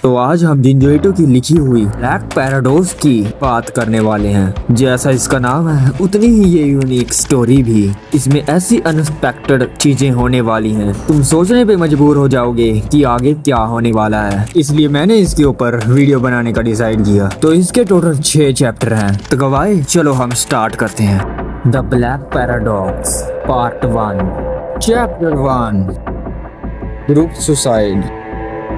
तो आज हम जिंजोइटो की लिखी हुई ब्लैक पैराडोक्स की बात करने वाले हैं। जैसा इसका नाम है उतनी ही ये यूनिक स्टोरी भी। इसमें ऐसी अनएक्सपेक्टेड चीजें होने वाली हैं, तुम सोचने पे मजबूर हो जाओगे कि आगे क्या होने वाला है। इसलिए मैंने इसके ऊपर वीडियो बनाने का डिसाइड किया। तो इसके टोटल 6 चैप्टर हैं। तो गवाए चलो हम स्टार्ट करते हैं। The black paradox part 1 chapter 1 group suicide.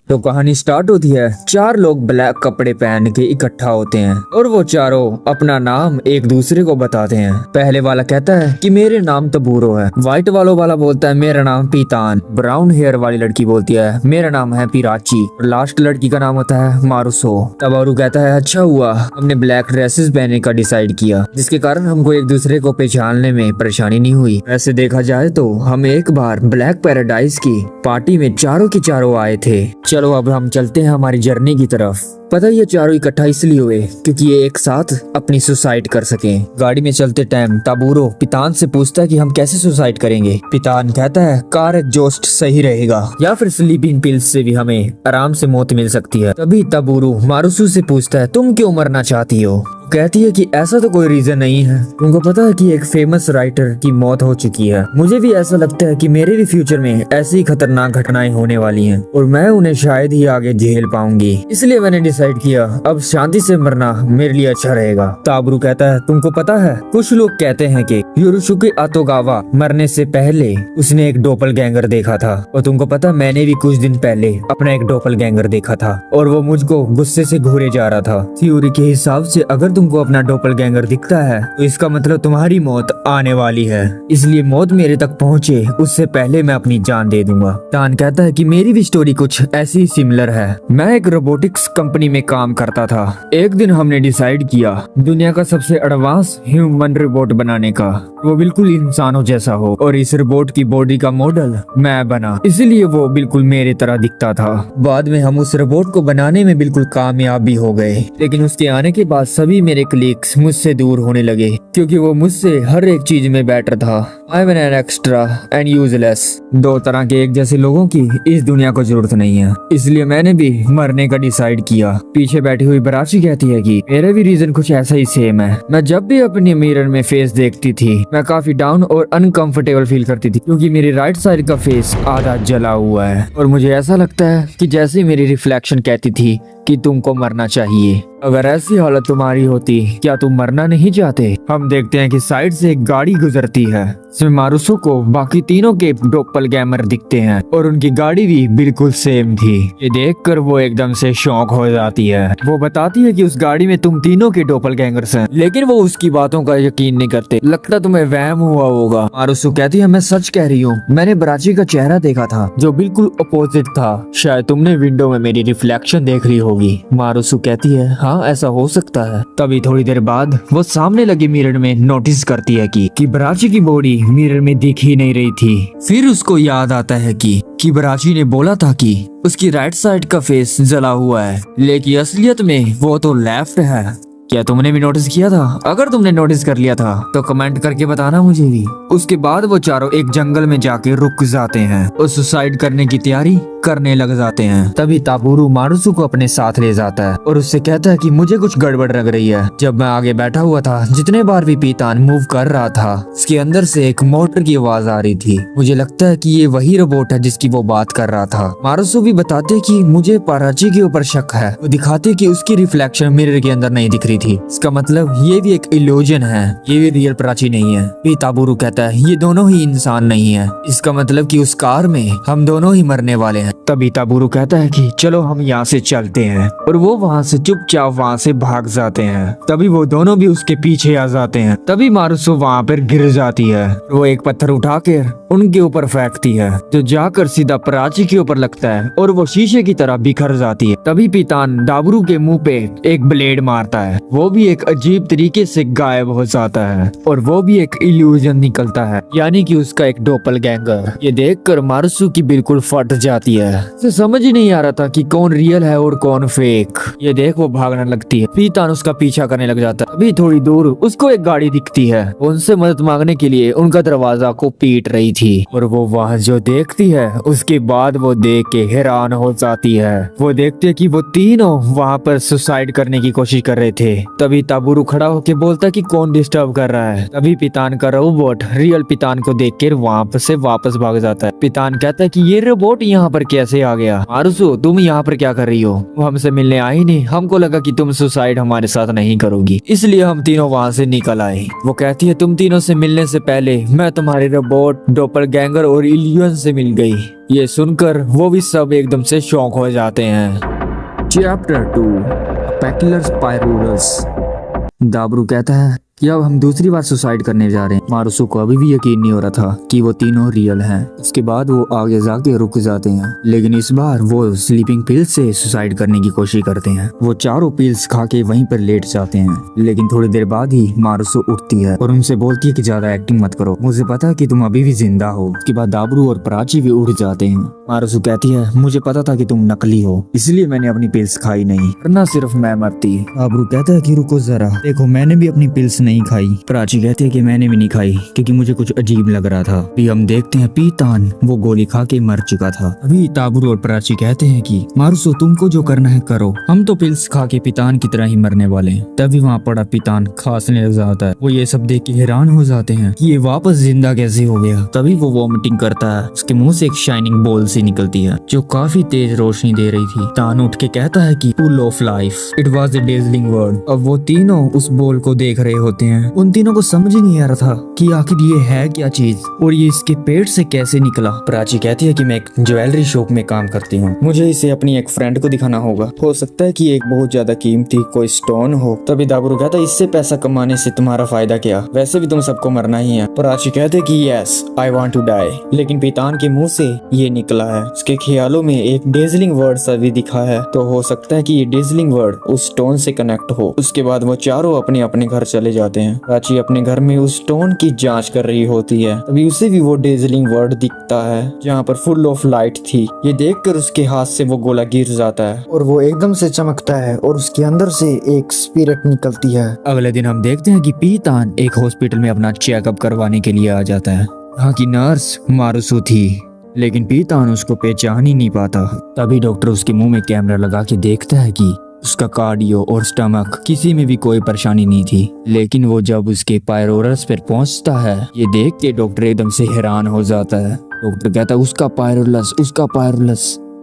तो कहानी स्टार्ट होती है। 4 लोग ब्लैक कपड़े पहन के इकट्ठा होते हैं और वो चारों अपना नाम एक दूसरे को बताते हैं। पहले वाला कहता है कि मेरे नाम तबूरो है। व्हाइट वाला बोलता है मेरा नाम पीतान। ब्राउन हेयर वाली लड़की बोलती है मेरा नाम है पिराची। और लास्ट लड़की का नाम होता है मारुसो। तबारू कहता है अच्छा हुआ हमने ब्लैक ड्रेसेस पहनने का डिसाइड किया, जिसके कारण हमको एक दूसरे को पहचानने में परेशानी नहीं हुई। वैसे देखा जाए तो हम एक बार ब्लैक पैराडाइज की पार्टी में चारों के चारों आए थे। चलो अब हम चलते हैं हमारी जर्नी की तरफ। पता है ये चारों इकट्ठा इसलिए हुए क्योंकि ये एक साथ अपनी सुसाइड कर सकें। गाड़ी में चलते टाइम ताबूरो पितान से पूछता है कि हम कैसे सुसाइड करेंगे। पितान कहता है कार एग्जॉस्ट सही रहेगा या फिर स्लीपिंग पिल्स से भी हमें आराम से मौत मिल सकती है। तभी ताबूरो मारुसु से पूछता है तुम क्यों मरना चाहती हो। कहती है कि ऐसा तो कोई रीजन नहीं है, तुमको पता है कि एक फेमस राइटर की मौत हो चुकी है। मुझे भी ऐसा लगता है कि मेरे भी फ्यूचर में ऐसी खतरनाक घटनाएं होने वाली हैं और मैं उन्हें शायद ही आगे झेल पाऊंगी, इसलिए मैंने डिसाइड किया अब शांति से मरना मेरे लिए अच्छा रहेगा। ताबरू कहता है तुमको पता है कुछ लोग कहते हैं कि योरुशुके आतोगावा मरने से पहले उसने एक डोपलगैंगर देखा था। और तुमको पता मैंने भी कुछ दिन पहले अपना एक डोपलगैंगर देखा था और वो मुझको गुस्से से घूरे जा रहा था। थ्योरी के हिसाब से अगर तुमको अपना डोपलगैंगर दिखता है तो इसका मतलब तुम्हारी मौत आने वाली है, इसलिए मौत मेरे तक पहुंचे उससे पहले मैं अपनी जान दे दूंगा। तान कहता है कि मेरी भी स्टोरी कुछ ऐसी सिमिलर है। मैं एक रोबोटिक्स कंपनी में काम करता था। एक दिन हमने डिसाइड किया दुनिया का सबसे एडवांस ह्यूमन रोबोट बनाने का, वो बिल्कुल इंसानों जैसा हो और इस रोबोट की बॉडी का मॉडल मैं बना, इसलिए वो बिल्कुल मेरे तरह दिखता था। बाद में हम उस रोबोट को बनाने में बिल्कुल कामयाब भी हो गए, लेकिन उसके आने के बाद सभी मेरे कलीग्स मुझसे दूर होने लगे क्योंकि वो मुझसे हर एक चीज में बेटर था। I am an extra and useless. 2 तरह के एक जैसे लोगों की इस दुनिया को जरूरत नहीं है, इसलिए मैंने भी मरने का डिसाइड किया। पीछे बैठी हुई बराची कहती है कि मेरा भी रीजन कुछ ऐसा ही सेम है। मैं जब भी अपने मिरर में फेस देखती थी मैं काफी डाउन और अनकंफर्टेबल फील करती थी क्योंकि मेरी राइट साइड का फेस आधा जला हुआ है और मुझे ऐसा लगता है कि जैसे मेरी रिफ्लेक्शन कहती थी कि तुमको मरना चाहिए। अगर ऐसी हालत तुम्हारी होती क्या तुम मरना नहीं चाहते। हम देखते हैं कि साइड से एक गाड़ी गुजरती है जिसमें मारुसो को बाकी तीनों के डोपलगैंगर दिखते हैं और उनकी गाड़ी भी बिल्कुल सेम थी। ये देखकर वो एकदम से शॉक हो जाती है। वो बताती है कि उस गाड़ी में तुम तीनों के डोपलगैंगर्स हैं, लेकिन वो उसकी बातों का यकीन नहीं करते। लगता तुम्हें वहम हुआ होगा। मारुसो कहती है मैं सच कह रही हूँ, मैंने बराची का चेहरा देखा था जो बिल्कुल अपोजिट था। शायद तुमने विंडो में मेरी रिफ्लेक्शन देख ली होगी। मारुसो कहती है हाँ ऐसा हो सकता है। तभी थोड़ी देर बाद वो सामने लगे मिरर में नोटिस करती है कि बराची की बॉडी मिरर में दिख ही नहीं रही थी। फिर उसको याद आता है कि बराची ने बोला था कि उसकी राइट साइड का फेस जला हुआ है, लेकिन असलियत में वो तो लेफ्ट है। क्या तुमने भी नोटिस किया था? अगर तुमने नोटिस कर लिया था तो कमेंट करके बताना मुझे भी। उसके बाद वो चारों एक जंगल में जाके रुक जाते हैं और सुसाइड करने की तैयारी करने लग जाते हैं। तभी ताबूरू मारुसु को अपने साथ ले जाता है और उससे कहता है कि मुझे कुछ गड़बड़ लग रही है। जब मैं आगे बैठा हुआ था जितने बार भी पीतान मूव कर रहा था उसके अंदर से एक मोटर की आवाज आ रही थी। मुझे लगता है कि ये वही रोबोट है जिसकी वो बात कर रहा था। मारुसु भी बताते कि मुझे पाराची के ऊपर शक है। वो दिखाते कि उसकी रिफ्लेक्शन मिरर के अंदर नहीं दिख रही थी। इसका मतलब ये भी एक इल्यूजन है, ये भी रियल प्राची नहीं है। फिर ताबूरू कहता है ये दोनों ही इंसान नहीं है, इसका मतलब कि उस कार में हम दोनों ही मरने वाले हैं। तभी ताबूरू कहता है कि चलो हम यहाँ से चलते हैं और वो वहाँ से चुपचाप वहाँ से भाग जाते हैं। तभी वो दोनों भी उसके पीछे आ जाते हैं। तभी मारुसो वहाँ पर गिर जाती है। वो एक पत्थर उठाकर उनके ऊपर फेंकती है जो जाकर सीधा प्राची के ऊपर लगता है और वो शीशे की तरह बिखर जाती है। तभी पीतान ताबूरू के मुंह पे एक ब्लेड मारता है। वो भी एक अजीब तरीके से गायब हो जाता है और वो भी एक इल्यूजन निकलता है, यानी कि उसका एक डोपलगैंगर। ये देखकर मारुसु की बिल्कुल फट जाती है। उसे समझ ही नहीं आ रहा था कि कौन रियल है और कौन फेक। ये देख वो भागने लगती है। पीतान उसका पीछा करने लग जाता है। अभी थोड़ी दूर उसको एक गाड़ी दिखती है। उनसे मदद मांगने के लिए उनका दरवाजा को पीट रही थी और वो वहाँ जो देखती है उसके बाद वो देख के हैरान हो जाती है। वो देखती है कि वो तीनों वहाँ पर सुसाइड करने की कोशिश कर रहे थे। तभी ताबुरु खड़ा होके बोलता है कि कौन डिस्टर्ब कर रहा है। तभी पितान का रोबोट रियल पितान को देख कर वहाँ से वापस भाग जाता है। पितान कहता है कि ये रोबोट यहाँ पर कैसे आ गया। मारुसु तुम यहाँ पर क्या कर रही हो? वो हमसे मिलने आई नहीं, हमको लगा कि तुम सुसाइड हमारे साथ नहीं करोगी, इसलिए हम तीनों वहाँ से निकल आए। वो कहती है तुम तीनों से मिलने से पहले मैं तुम्हारे रोबोट डोपलगैंगर और इलियन से मिल गई। ये सुनकर वो भी सब एकदम से शॉक हो जाते हैं। Chapter 2 peculiar स्पाइरोलस। दाबरू कहता है कि अब हम दूसरी बार सुसाइड करने जा रहे हैं। मारुसु को अभी भी यकीन नहीं हो रहा था कि वो तीनों रियल हैं। उसके बाद वो आगे जाके रुक जाते हैं, लेकिन इस बार वो स्लीपिंग पिल्स से सुसाइड करने की कोशिश करते हैं। वो चारों पिल्स खा के वहीं पर लेट जाते हैं, लेकिन थोड़ी देर बाद ही मारुसु उठती है और उनसे बोलती है कि ज्यादा एक्टिंग मत करो, मुझे पता है कि तुम अभी भी जिंदा हो। उसके बाद दाबरू और प्राची भी उठ जाते हैं। मारुसु कहती है मुझे पता था कि तुम नकली हो, इसलिए मैंने अपनी पिल्स खाई नहीं, वरना सिर्फ मैं मरती। दाबरू कहता है कि रुको जरा, देखो मैंने भी अपनी पिल्स नहीं खाई। प्राची कहती है कि मैंने भी नहीं खाई क्योंकि मुझे कुछ अजीब लग रहा था। अभी हम देखते हैं पीतान वो गोली खा के मर चुका था। अभी ताबुरु और प्राची कहते हैं कि मारुसु तुमको जो करना है करो, हम तो पिल्स खा के पीतान की तरह ही मरने वाले हैं। तभी वहाँ पड़ा पीतान खांसने लग जाता है। वो ये सब देख के हैरान हो जाते हैं कि ये वापस जिंदा कैसे हो गया। तभी वो वॉमिटिंग करता है। उसके मुंह से एक शाइनिंग बॉल सी निकलती है जो काफी तेज रोशनी दे रही थी। तान उठ के कहता है कि full of life, it was a dazzling word. अब वो तीनों उस बॉल को देख रहे होते हैं। उन तीनों को समझ ही नहीं आ रहा था कि आखिर ये है क्या चीज और ये इसके पेट से कैसे निकला। प्राची कहती है कि मैं एक ज्वेलरी शॉप में काम करती हूँ, मुझे इसे अपनी एक फ्रेंड को दिखाना होगा, हो सकता है कि एक बहुत ज्यादा कीमती कोई स्टोन हो। तभी दाबरू कहता है इससे पैसा कमाने से तुम्हारा फायदा क्या, वैसे भी तुम सबको मरना ही है। प्राची कहते कि yes I want to die, लेकिन पीतान के मुंह से ये निकला है। उसके ख्यालों में एक डेज़लिंग वर्ड सा भी दिखा है, तो हो सकता है कि ये डेज़लिंग वर्ड उस स्टोन से कनेक्ट हो। उसके बाद वो चारों अपने अपने घर चले जाते हैं। प्राची अपने घर में उस स्टोन की जांच कर रही होती है। अभी उसे भी वो डेज़लिंग वर्ड दिखता है जहाँ पर फुल ऑफ लाइट थी। ये देखकर उसके हाथ से वो गोला गिर जाता है और वो एकदम से चमकता है और उसके अंदर से एक स्पिरिट निकलती है। अगले दिन हम देखते हैं कि पीतान एक हॉस्पिटल में अपना चेकअप करवाने के लिए आ जाता है। यहाँ की नर्स मारुसु थी, लेकिन पीतान उसको पहचान ही नहीं पाता। तभी डॉक्टर उसके मुंह में कैमरा लगा के देखता है कि उसका कार्डियो और स्टमक किसी में भी कोई परेशानी नहीं थी। लेकिन वो जब उसके पायरोरस पर पहुंचता है, ये देख के डॉक्टर एकदम से हैरान हो जाता है। डॉक्टर कहता है उसका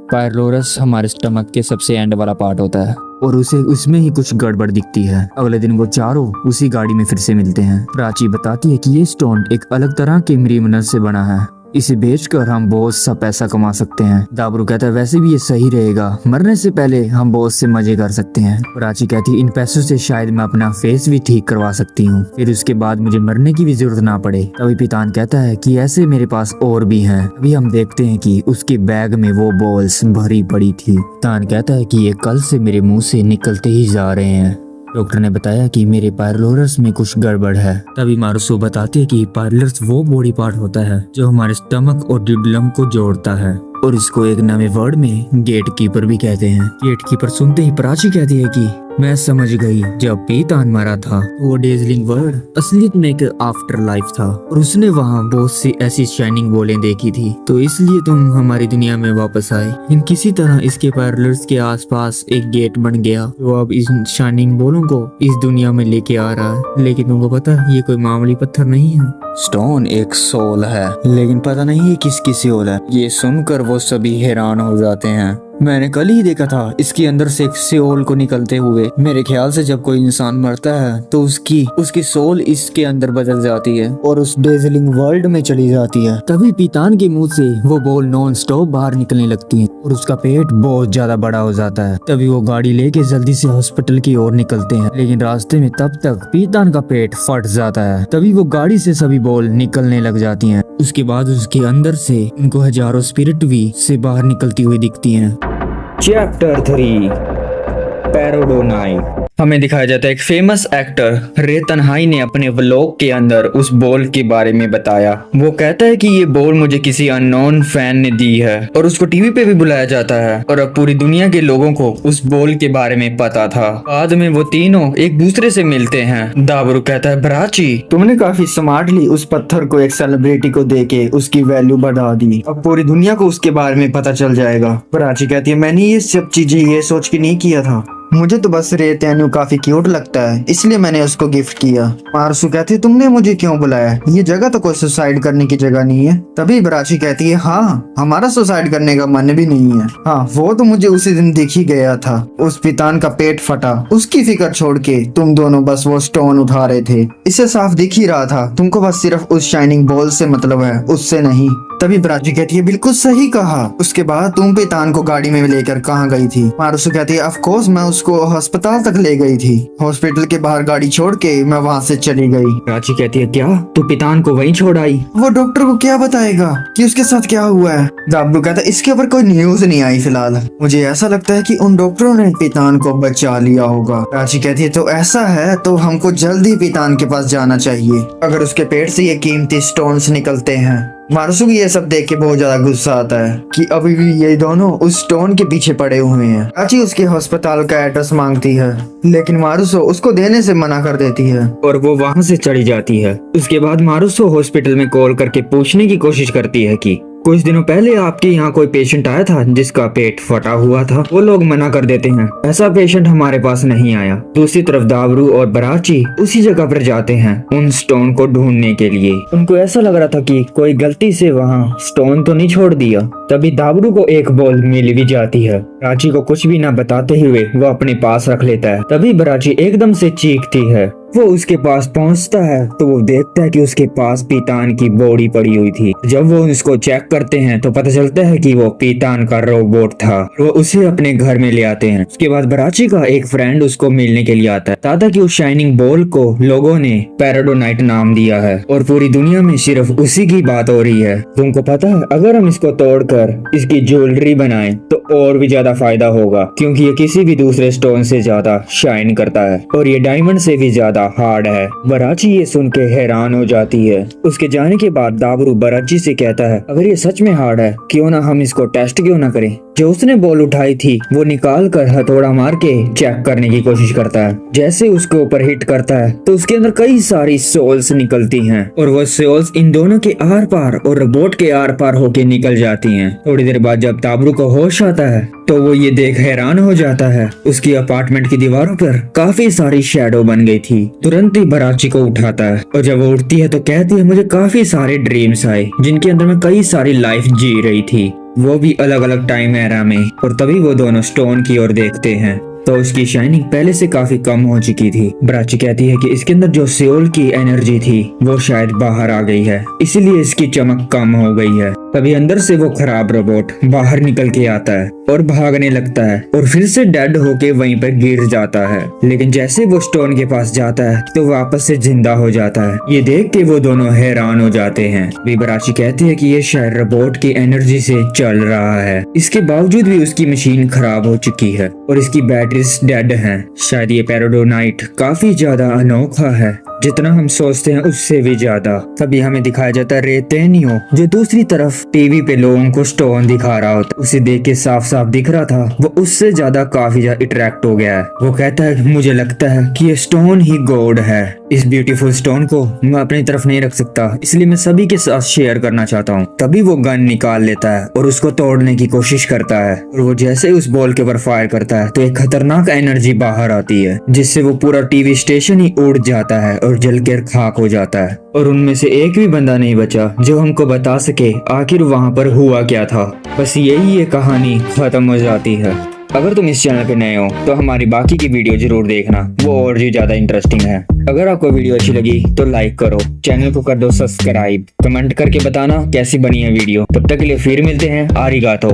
पायरोरस हमारे स्टमक के सबसे एंड वाला पार्ट होता है और उसे उसमें ही कुछ गड़बड़ दिखती है। अगले दिन वो चारों उसी गाड़ी में फिर से मिलते हैं। प्राची बताती है कि ये स्टोन एक अलग तरह के मरीमनल से बना है, इसे बेचकर हम बहुत सा पैसा कमा सकते हैं। दाबरू कहता है वैसे भी ये सही रहेगा, मरने से पहले हम बहुत से मजे कर सकते हैं। प्राची कहती है इन पैसों से शायद मैं अपना फेस भी ठीक करवा सकती हूँ, फिर उसके बाद मुझे मरने की भी जरूरत ना पड़े। तभी पीतान कहता है कि ऐसे मेरे पास और भी हैं। अभी हम देखते हैं कि उसके बैग में वो बॉल्स भरी पड़ी थी। पीतान कहता है कि ये कल से मेरे मुँह से निकलते ही जा रहे हैं। डॉक्टर ने बताया कि मेरे पायरोरस में कुछ गड़बड़ है। तभी मारुसु बताती है कि पायरोरस वो बॉडी पार्ट होता है जो हमारे स्टमक और ड्यूडलम को जोड़ता है और इसको एक नए वर्ड में गेट कीपर भी कहते हैं। गेट कीपर सुनते ही प्राची कहती है कि मैं समझ गई, जब पीतान मरा था तो वो डेज़लिंग वर्ड असलियत में एक आफ्टर लाइफ था और उसने वहाँ बहुत सी ऐसी शाइनिंग बोलें देखी थी, तो इसलिए तुम हमारी दुनिया में वापस आए। इन किसी तरह इसके पैरेलल्स के आसपास एक गेट बन गया जो अब इस शाइनिंग बोलों को इस दुनिया में लेके आ रहा है। लेकिन तुमको पता है ये कोई मामूली पत्थर नहीं है, स्टोन एक सोल है, लेकिन पता नहीं ये किसकी सोल है। ये सुनकर वो सभी हैरान हो जाते हैं। मैंने कल ही देखा था इसके अंदर से एक सोल को निकलते हुए। मेरे ख्याल से जब कोई इंसान मरता है तो उसकी सोल इसके अंदर बदल जाती है और उस डेज़लिंग वर्ल्ड में चली जाती है। तभी पीतान के मुंह से वो बॉल नॉन स्टॉप बाहर निकलने लगती है और उसका पेट बहुत ज्यादा बड़ा हो जाता है। तभी वो गाड़ी लेके जल्दी से हॉस्पिटल की ओर निकलते हैं, लेकिन रास्ते में तब तक पीतान का पेट फट जाता है। तभी वो गाड़ी से सभी बॉल निकलने लग जाती हैं। उसके बाद उसके अंदर से उनको हजारों स्पिरिट भी से बाहर निकलती हुई दिखती हैं। चैप्टर 3 पैराडो नाइट। हमें दिखाया जाता है एक फेमस एक्टर रे तन्हाई ने अपने व्लॉग के अंदर उस बॉल के बारे में बताया। वो कहता है कि ये बॉल मुझे किसी अननोन फैन ने दी है और उसको टीवी पे भी बुलाया जाता है और अब पूरी दुनिया के लोगों को उस बॉल के बारे में पता था। बाद में वो तीनों एक दूसरे से मिलते हैं। दाबरू कहता है, ब्राची तुमने काफी स्मार्टली उस पत्थर को एक सेलिब्रिटी को देके उसकी वैल्यू बढ़ा दी, अब पूरी दुनिया को उसके बारे में पता चल जाएगा। ब्राची कहती है, मैंने ये सब चीजें ये सोच के नहीं किया था, मुझे तो बस रे तेनू काफी क्यूट लगता है इसलिए मैंने उसको गिफ्ट किया। मारसू कहती, तुमने मुझे क्यों बुलाया, ये जगह तो कोई सुसाइड करने की जगह नहीं है। तभी ब्राची कहती है, हाँ हमारा सुसाइड करने का मन भी नहीं है। हाँ वो तो मुझे उसी दिन दिख ही गया था, उस पितान का पेट फटा, उसकी फिक्र छोड़ के तुम दोनों बस वो स्टोन उठा रहे थे, इसे साफ दिख ही रहा था तुमको बस सिर्फ उस शाइनिंग बॉल से मतलब है, उससे नहीं। तभी ब्राची कहती है, बिल्कुल सही कहा, उसके बाद तुम पितान को गाड़ी में लेकर कहाँ गई थी। मारुसु कहती है, ऑफ कोर्स मैं उसको अस्पताल तक ले गई थी, हॉस्पिटल के बाहर गाड़ी छोड़ के मैं वहाँ से चली गई। ब्राची कहती है, क्या तू पितान को वहीं छोड़ आई? वो डॉक्टर को क्या बताएगा कि उसके साथ क्या हुआ है? दाबरू कहता है, इसके ऊपर कोई न्यूज नहीं आई फिलहाल, मुझे ऐसा लगता है कि उन डॉक्टरों ने पितान को बचा लिया होगा। ब्राची कहती है, तो ऐसा है तो हमको जल्दी पितान के पास जाना चाहिए, अगर उसके पेट से ये कीमती स्टोन्स निकलते हैं। मारुसु को ये सब देख के बहुत ज्यादा गुस्सा आता है कि अभी भी ये दोनों उस स्टोन के पीछे पड़े हुए हैं। प्राची उसके अस्पताल का एड्रेस मांगती है लेकिन मारुसु उसको देने से मना कर देती है और वो वहाँ से चली जाती है। उसके बाद मारुसु हॉस्पिटल में कॉल करके पूछने की कोशिश करती है कि कुछ दिनों पहले आपके यहाँ कोई पेशेंट आया था जिसका पेट फटा हुआ था। वो लोग मना कर देते हैं, ऐसा पेशेंट हमारे पास नहीं आया। दूसरी तरफ दाबरू और बराची उसी जगह पर जाते हैं उन स्टोन को ढूंढने के लिए। उनको ऐसा लग रहा था कि कोई गलती से वहाँ स्टोन तो नहीं छोड़ दिया। तभी दाबरू को एक बॉल मिल भी जाती है। बराची को कुछ भी न बताते हुए वो अपने पास रख लेता है। तभी बराची एकदम से चीखती है। वो उसके पास पहुंचता है तो वो देखता है कि उसके पास पीतान की बॉडी पड़ी हुई थी। जब वो उसको चेक करते हैं तो पता चलता है कि वो पीतान का रोबोट था। वो उसे अपने घर में ले आते हैं। उसके बाद बराची का एक फ्रेंड उसको मिलने के लिए आता है। दादा की उस शाइनिंग बॉल को लोगों ने पैराडोनाइट नाम दिया है और पूरी दुनिया में सिर्फ उसी की बात हो रही है। तुमको पता है अगर हम इसको तोड़कर इसकी ज्वेलरी बनाएं तो और भी ज्यादा फायदा होगा, क्योंकि ये किसी भी दूसरे स्टोन से ज्यादा शाइन करता है और ये डायमंड से भी ज्यादा हार्ड है। बराची ये सुन के हैरान हो जाती है। उसके जाने के बाद दाबरू बराची से कहता है, अगर ये सच में हार्ड है क्यों ना हम इसको टेस्ट क्यों ना करें। जो उसने बॉल उठाई थी वो निकाल कर हथौड़ा मार के चेक करने की कोशिश करता है। जैसे उसके ऊपर हिट करता है तो उसके अंदर कई सारी सोल्स निकलती हैं और वो सोल्स इन दोनों के आर पार और रोबोट के आर पार होके निकल जाती हैं। थोड़ी देर बाद जब दाबरू को होश आता है तो वो ये देख हैरान हो जाता है। उसकी अपार्टमेंट की दीवारों पर काफी सारी शैडो बन गई थी। तुरंत ही बराची को उठाता है और जब वो उठती है तो कहती है, मुझे काफी सारे ड्रीम्स आए जिनके अंदर मैं कई सारी लाइफ जी रही थी, वो भी अलग अलग टाइम एरा में। और तभी वो दोनों स्टोन की ओर देखते हैं तो उसकी शाइनिंग पहले से काफी कम हो चुकी थी। बराची कहती है कि इसके अंदर जो सेओल की एनर्जी थी वो शायद बाहर आ गई है, इसीलिए इसकी चमक कम हो गई है। तभी अंदर से वो खराब रोबोट बाहर निकल के आता है और भागने लगता है और फिर से डेड होके वहीं पर गिर जाता है। लेकिन जैसे वो स्टोन के पास जाता है तो वापस से जिंदा हो जाता है। ये देख के वो दोनों हैरान हो जाते हैं। बराची कहती है कि ये शायद रोबोट की एनर्जी से चल रहा है। इसके बावजूद भी उसकी मशीन खराब हो चुकी है और इसकी बैटरीज डेड हैं। शायद ये पैराडोनाइट काफी ज्यादा अनोखा है, जितना हम सोचते हैं उससे भी ज्यादा। तभी हमें दिखाया जाता है रे तेनियो, जो दूसरी तरफ टीवी पे लोगों को स्टोन दिखा रहा होता। उसे देख के साफ साफ दिख रहा था वो उससे ज्यादा काफी ज्यादा अट्रैक्ट हो गया है। वो कहता है, मुझे लगता है कि ये स्टोन ही गॉड है। इस ब्यूटीफुल स्टोन को मैं अपनी तरफ नहीं रख सकता, इसलिए मैं सभी के साथ शेयर करना चाहता हूँ। तभी वो गन निकाल लेता है और उसको तोड़ने की कोशिश करता है और वो जैसे ही उस बॉल के ऊपर फायर करता है तो एक खतरनाक एनर्जी बाहर आती है जिससे वो पूरा टीवी स्टेशन ही उड़ जाता है और जलकर खाक हो जाता है। और उनमें से एक भी बंदा नहीं बचा जो हमको बता सके आखिर वहाँ पर हुआ क्या था। बस यही ये कहानी खत्म हो जाती है। अगर तुम इस चैनल पे नए हो तो हमारी बाकी की वीडियो जरूर देखना, वो और भी ज्यादा इंटरेस्टिंग है। अगर आपको वीडियो अच्छी लगी तो लाइक करो, चैनल को कर दो सब्सक्राइब, कमेंट करके बताना कैसी बनी है वीडियो। तब तक के लिए फिर मिलते हैं। आरिगातो।